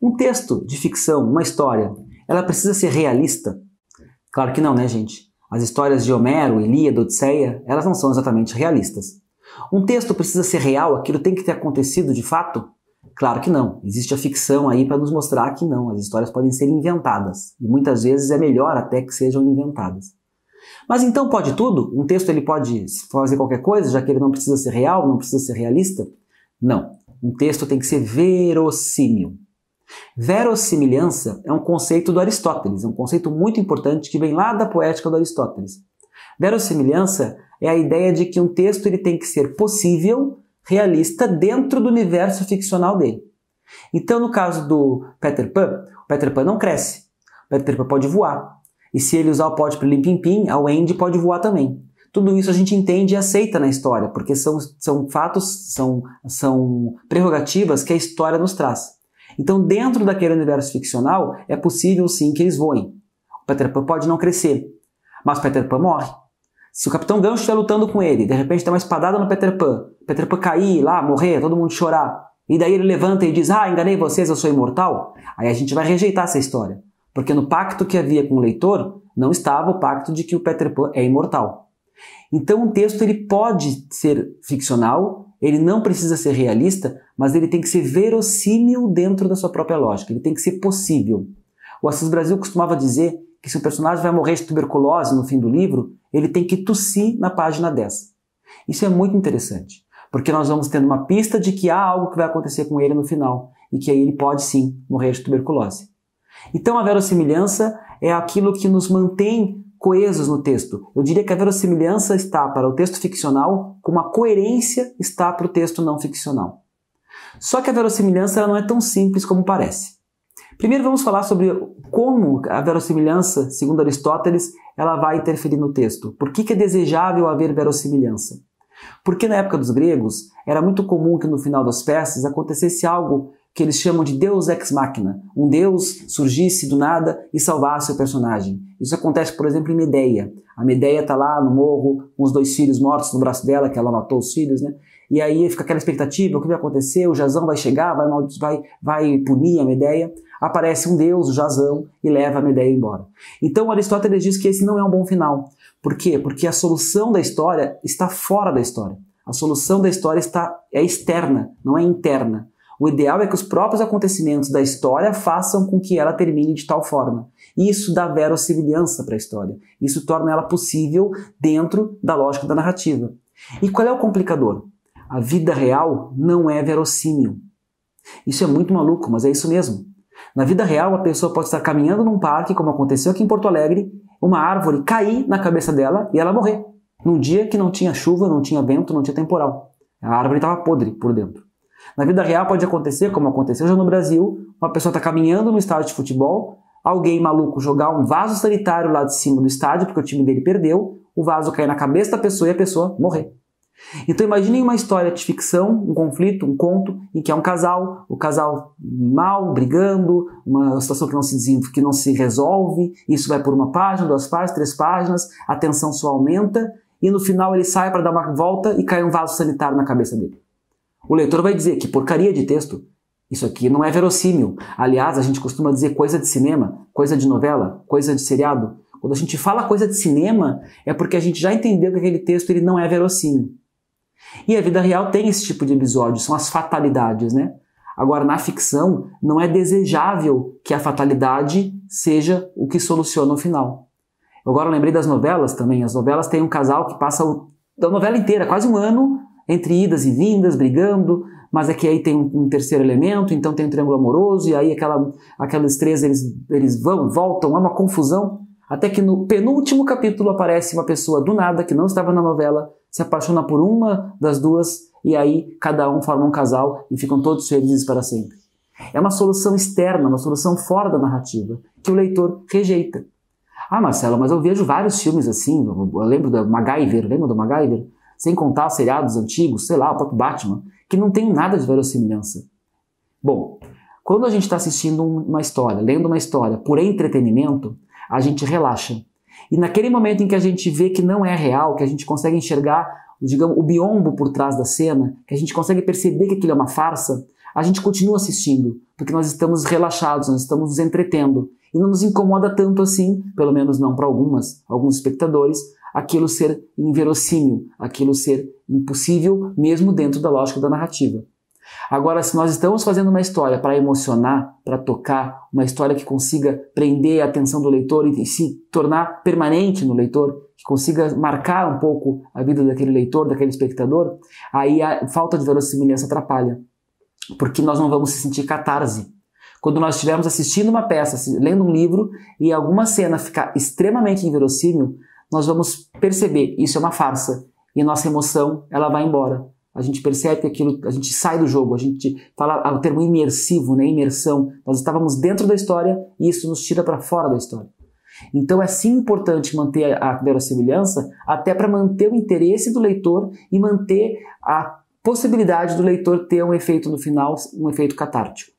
Um texto de ficção, uma história, ela precisa ser realista? Claro que não, né, gente? As histórias de Homero, Ilíada, Odisseia, elas não são exatamente realistas. Um texto precisa ser real? Aquilo tem que ter acontecido de fato? Claro que não. Existe a ficção aí para nos mostrar que não. As histórias podem ser inventadas. E muitas vezes é melhor até que sejam inventadas. Mas então pode tudo? Um texto ele pode fazer qualquer coisa, já que ele não precisa ser real, não precisa ser realista? Não. Um texto tem que ser verossímil. Verossimilhança é um conceito do Aristóteles, é um conceito muito importante que vem lá da poética do Aristóteles. Verossimilhança é a ideia de que um texto ele tem que ser possível, realista, dentro do universo ficcional dele. Então, no caso do Peter Pan, o Peter Pan não cresce. O Peter Pan pode voar. E se ele usar o pote para Lim-Pim-Pim, a Wendy pode voar também. Tudo isso a gente entende e aceita na história, porque são fatos, são prerrogativas que a história nos traz. Então, dentro daquele universo ficcional, é possível sim que eles voem. O Peter Pan pode não crescer, mas o Peter Pan morre. Se o Capitão Gancho estiver lutando com ele, de repente dá uma espadada no Peter Pan cair lá, morrer, todo mundo chorar, e daí ele levanta e diz, enganei vocês, eu sou imortal, aí a gente vai rejeitar essa história. Porque no pacto que havia com o leitor, não estava o pacto de que o Peter Pan é imortal. Então um texto ele pode ser ficcional, ele não precisa ser realista, mas ele tem que ser verossímil dentro da sua própria lógica, ele tem que ser possível. O Assis Brasil costumava dizer que se o personagem vai morrer de tuberculose no fim do livro, ele tem que tossir na página 10. Isso é muito interessante, porque nós vamos tendo uma pista de que há algo que vai acontecer com ele no final, e que aí ele pode sim morrer de tuberculose. Então a verossimilhança é aquilo que nos mantém coesos no texto. Eu diria que a verossimilhança está para o texto ficcional como a coerência está para o texto não ficcional. Só que a verossimilhança ela não é tão simples como parece. Primeiro vamos falar sobre como a verossimilhança, segundo Aristóteles, ela vai interferir no texto. Por que é desejável haver verossimilhança? Porque na época dos gregos era muito comum que no final das peças acontecesse algo que eles chamam de Deus ex machina. Um Deus surgisse do nada e salvasse o personagem. Isso acontece, por exemplo, em Medeia. A Medeia está lá no morro com os 2 filhos mortos no braço dela, que ela matou os filhos, né? E aí fica aquela expectativa, o que vai acontecer? O Jazão vai chegar, vai punir a Medeia. Aparece um Deus, o Jazão, e leva a Medeia embora. Então Aristóteles diz que esse não é um bom final. Por quê? Porque a solução da história está fora da história. A solução da história é externa, não é interna. O ideal é que os próprios acontecimentos da história façam com que ela termine de tal forma. Isso dá verossimilhança para a história. Isso torna ela possível dentro da lógica da narrativa. E qual é o complicador? A vida real não é verossímil. Isso é muito maluco, mas é isso mesmo. Na vida real, a pessoa pode estar caminhando num parque, como aconteceu aqui em Porto Alegre, uma árvore cair na cabeça dela e ela morrer. Num dia que não tinha chuva, não tinha vento, não tinha temporal. A árvore estava podre por dentro. Na vida real pode acontecer, como aconteceu já no Brasil, uma pessoa está caminhando no estádio de futebol, alguém maluco jogar um vaso sanitário lá de cima do estádio, porque o time dele perdeu, o vaso cair na cabeça da pessoa e a pessoa morrer. Então imaginem uma história de ficção, um conflito, um conto, em que é um casal, o casal mal, brigando, uma situação que não se resolve, isso vai por 1 página, 2 páginas, 3 páginas, a tensão só aumenta, e no final ele sai para dar uma volta e cai um vaso sanitário na cabeça dele. O leitor vai dizer que porcaria de texto, isso aqui não é verossímil. Aliás, a gente costuma dizer coisa de cinema, coisa de novela, coisa de seriado. Quando a gente fala coisa de cinema, é porque a gente já entendeu que aquele texto ele não é verossímil. E a vida real tem esse tipo de episódio, são as fatalidades, né? Agora, na ficção, não é desejável que a fatalidade seja o que soluciona o final. Agora eu lembrei das novelas também. As novelas têm um casal que passa a novela inteira, quase 1 ano, entre idas e vindas, brigando, mas é que aí tem um terceiro elemento, então tem um triângulo amoroso, e aí aqueles 3 eles voltam, é uma confusão, até que no penúltimo capítulo aparece uma pessoa do nada, que não estava na novela, se apaixona por uma das 2, e aí cada um forma um casal e ficam todos felizes para sempre. É uma solução externa, uma solução fora da narrativa, que o leitor rejeita. Marcelo, mas eu vejo vários filmes assim, eu lembro do MacGyver, lembra do MacGyver? Sem contar os seriados antigos, sei lá, o próprio Batman, que não tem nada de verossimilhança. Bom, quando a gente está assistindo uma história, lendo uma história por entretenimento, a gente relaxa. E naquele momento em que a gente vê que não é real, que a gente consegue enxergar, digamos, o biombo por trás da cena, que a gente consegue perceber que aquilo é uma farsa, a gente continua assistindo, porque nós estamos relaxados, nós estamos nos entretendo. E não nos incomoda tanto assim, pelo menos não para alguns espectadores, aquilo ser inverossímil, aquilo ser impossível, mesmo dentro da lógica da narrativa. Agora, se nós estamos fazendo uma história para emocionar, para tocar, uma história que consiga prender a atenção do leitor e se tornar permanente no leitor, que consiga marcar um pouco a vida daquele leitor, daquele espectador, aí a falta de verossimilhança atrapalha, porque nós não vamos se sentir catarse. Quando nós estivermos assistindo uma peça, lendo um livro, e alguma cena ficar extremamente inverossímil, nós vamos perceber, isso é uma farsa, e a nossa emoção, ela vai embora. A gente percebe que aquilo, a gente sai do jogo, a gente fala o termo imersivo, né? Imersão. Nós estávamos dentro da história e isso nos tira para fora da história. Então é sim importante manter a verossimilhança, até para manter o interesse do leitor e manter a possibilidade do leitor ter um efeito no final, um efeito catártico.